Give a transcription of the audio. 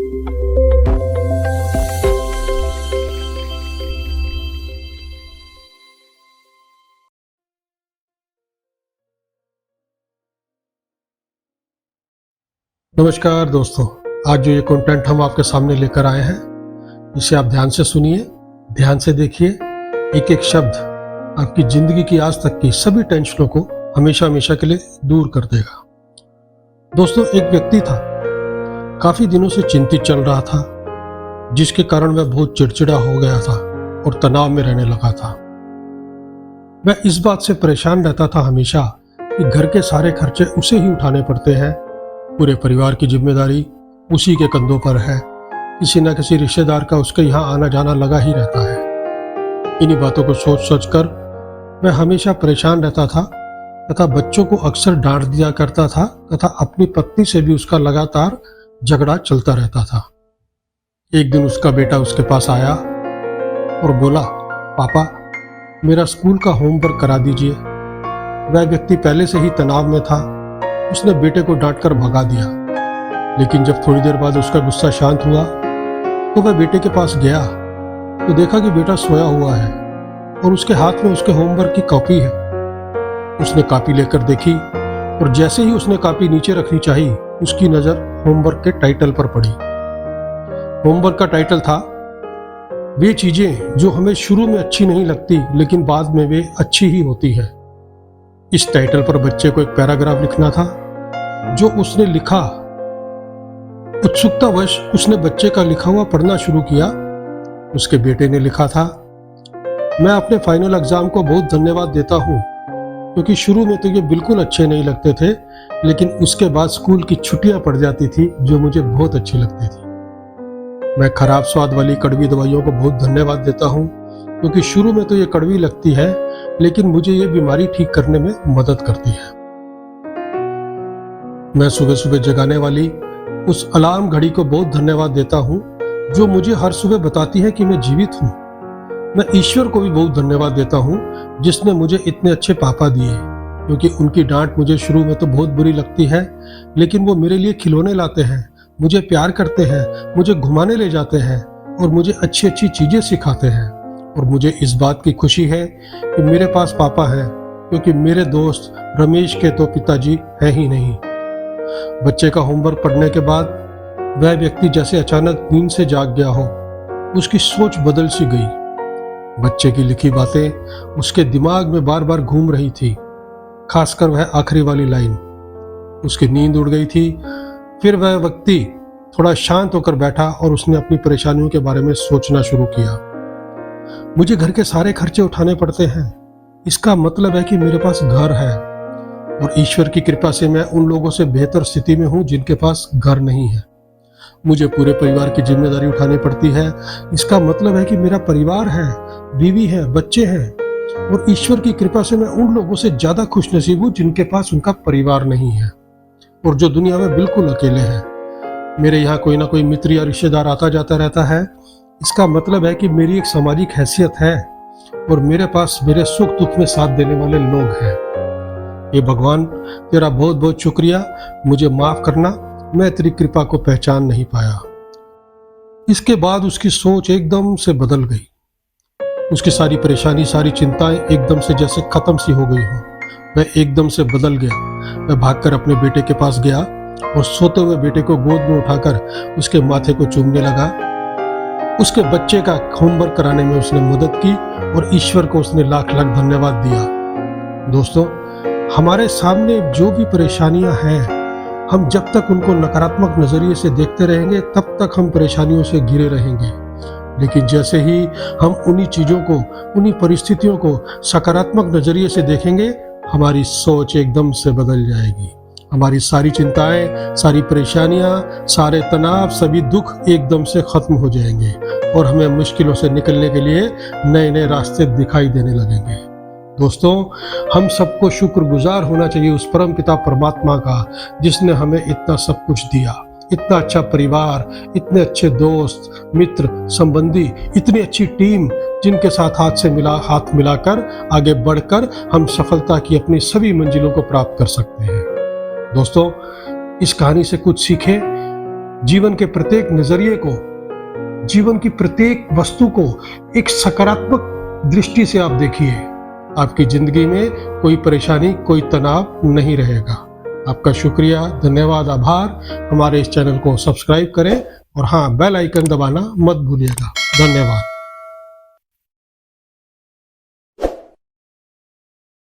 नमस्कार दोस्तों, आज जो ये कंटेंट हम आपके सामने लेकर आए हैं, इसे आप ध्यान से सुनिए, ध्यान से देखिए। एक एक शब्द आपकी जिंदगी की आज तक की सभी टेंशनों को हमेशा हमेशा के लिए दूर कर देगा। दोस्तों, एक व्यक्ति था, काफी दिनों से चिंतित चल रहा था, जिसके कारण वह बहुत चिड़चिड़ा हो गया था और तनाव में रहने लगा था। वह इस बात से परेशान रहता था हमेशा कि घर के सारे खर्चे उसे ही उठाने पड़ते हैं, पूरे परिवार की जिम्मेदारी उसी के कंधों पर है, किसी न किसी रिश्तेदार का उसके यहाँ आना जाना लगा ही रहता है। इन्हीं बातों को सोच सोच कर वह हमेशा परेशान रहता था तथा बच्चों को अक्सर डांट दिया करता था तथा अपनी पत्नी से भी उसका लगातार झगड़ा चलता रहता था। एक दिन उसका बेटा उसके पास आया और बोला, पापा मेरा स्कूल का होमवर्क करा दीजिए। वह व्यक्ति पहले से ही तनाव में था, उसने बेटे को डांटकर भगा दिया। लेकिन जब थोड़ी देर बाद उसका गुस्सा शांत हुआ तो वह बेटे के पास गया तो देखा कि बेटा सोया हुआ है और उसके हाथ में उसके होमवर्क की कॉपी है। उसने कॉपी लेकर देखी और जैसे ही उसने कॉपी नीचे रखनी चाहिए, उसकी नजर होमवर्क के टाइटल पर पड़ी। होमवर्क का टाइटल था, वे चीजें जो हमें शुरू में अच्छी नहीं लगती लेकिन बाद में वे अच्छी ही होती है। इस टाइटल पर बच्चे को एक पैराग्राफ लिखना था। जो उसने लिखा, उत्सुकतावश उसने बच्चे का लिखा हुआ पढ़ना शुरू किया। उसके बेटे ने लिखा था, मैं अपने फाइनल एग्जाम को बहुत धन्यवाद देता हूँ, क्योंकि शुरू में तो ये बिल्कुल अच्छे नहीं लगते थे, लेकिन उसके बाद स्कूल की छुट्टियां पड़ जाती थी जो मुझे बहुत अच्छी लगती थी। मैं खराब स्वाद वाली कड़वी दवाइयों को बहुत धन्यवाद देता हूँ, क्योंकि शुरू में तो ये कड़वी लगती है, लेकिन मुझे ये बीमारी ठीक करने में मदद करती है। मैं सुबह सुबह जगाने वाली उस अलार्म घड़ी को बहुत धन्यवाद देता हूँ, जो मुझे हर सुबह बताती है कि मैं जीवित हूँ। मैं ईश्वर को भी बहुत धन्यवाद देता हूँ, जिसने मुझे इतने अच्छे पापा दिए, क्योंकि उनकी डांट मुझे शुरू में तो बहुत बुरी लगती है, लेकिन वो मेरे लिए खिलौने लाते हैं, मुझे प्यार करते हैं, मुझे घुमाने ले जाते हैं और मुझे अच्छी अच्छी चीजें सिखाते हैं। और मुझे इस बात की खुशी है कि मेरे पास पापा हैं, क्योंकि मेरे दोस्त रमेश के तो पिताजी है ही नहीं। बच्चे का होमवर्क पढ़ने के बाद वह व्यक्ति जैसे अचानक नींद से जाग गया हो, उसकी सोच बदल सी गई। बच्चे की लिखी बातें उसके दिमाग में बार बार घूम रही थी, खासकर वह आखिरी वाली लाइन। उसकी नींद उड़ गई थी। फिर वह व्यक्ति थोड़ा शांत होकर बैठा और उसने अपनी परेशानियों के बारे में सोचना शुरू किया। मुझे घर के सारे खर्चे उठाने पड़ते हैं, इसका मतलब है कि मेरे पास घर है, और ईश्वर की कृपा से मैं उन लोगों से बेहतर स्थिति में हूं जिनके पास घर नहीं है। मुझे पूरे परिवार की जिम्मेदारी उठानी पड़ती है, इसका मतलब है कि मेरा परिवार है, बीवी है, बच्चे हैं, और ईश्वर की कृपा से मैं उन लोगों से ज्यादा खुशनसीब हूं जिनके पास उनका परिवार नहीं है और जो दुनिया में बिल्कुल अकेले हैं। मेरे यहाँ कोई ना कोई मित्र या रिश्तेदार आता जाता रहता है, इसका मतलब है कि मेरी एक सामाजिक हैसियत है और मेरे पास मेरे सुख दुख में साथ देने वाले लोग हैं। ये भगवान, तेरा बहुत बहुत शुक्रिया, मुझे माफ करना, मैं तेरी कृपा को पहचान नहीं पाया। इसके बाद उसकी सोच एकदम से बदल गई। उसकी सारी परेशानी, सारी चिंताएं एकदम से जैसे खत्म सी हो गई हो। वह एकदम से बदल गया। वह भागकर अपने बेटे के पास गया और सोते हुए बेटे को गोद में उठाकर उसके माथे को चूमने लगा। उसके बच्चे का होमवर्क कराने में उसने मदद की और ईश्वर को उसने लाख लाख धन्यवाद दिया। दोस्तों, हमारे सामने जो भी परेशानियां हैं, हम जब तक उनको नकारात्मक नजरिए से देखते रहेंगे तब तक हम परेशानियों से घिरे रहेंगे। लेकिन जैसे ही हम उन्हीं चीजों को, उन्हीं परिस्थितियों को सकारात्मक नजरिए से देखेंगे, हमारी सोच एकदम से बदल जाएगी। हमारी सारी चिंताएं, सारी परेशानियां, सारे तनाव, सभी दुख एकदम से खत्म हो जाएंगे और हमें मुश्किलों से निकलने के लिए नए नए रास्ते दिखाई देने लगेंगे। दोस्तों, हम सबको शुक्रगुजार होना चाहिए उस परम पिता परमात्मा का, जिसने हमें इतना सब कुछ दिया, इतना अच्छा परिवार, इतने अच्छे दोस्त, मित्र, संबंधी, इतनी अच्छी टीम, जिनके साथ हाथ मिलाकर आगे बढ़कर हम सफलता की अपनी सभी मंजिलों को प्राप्त कर सकते हैं। दोस्तों, इस कहानी से कुछ सीखें जीवन के प्रत्येक नजरिए को, जीवन की प्रत्येक वस्तु को एक सकारात्मक दृष्टि से आप देखिए। आपकी जिंदगी में कोई परेशानी, कोई तनाव नहीं रहेगा। आपका शुक्रिया, धन्यवाद, आभार। हमारे इस चैनल को सब्सक्राइब करें और हाँ, बेल आइकन दबाना मत भूलिएगा। धन्यवाद।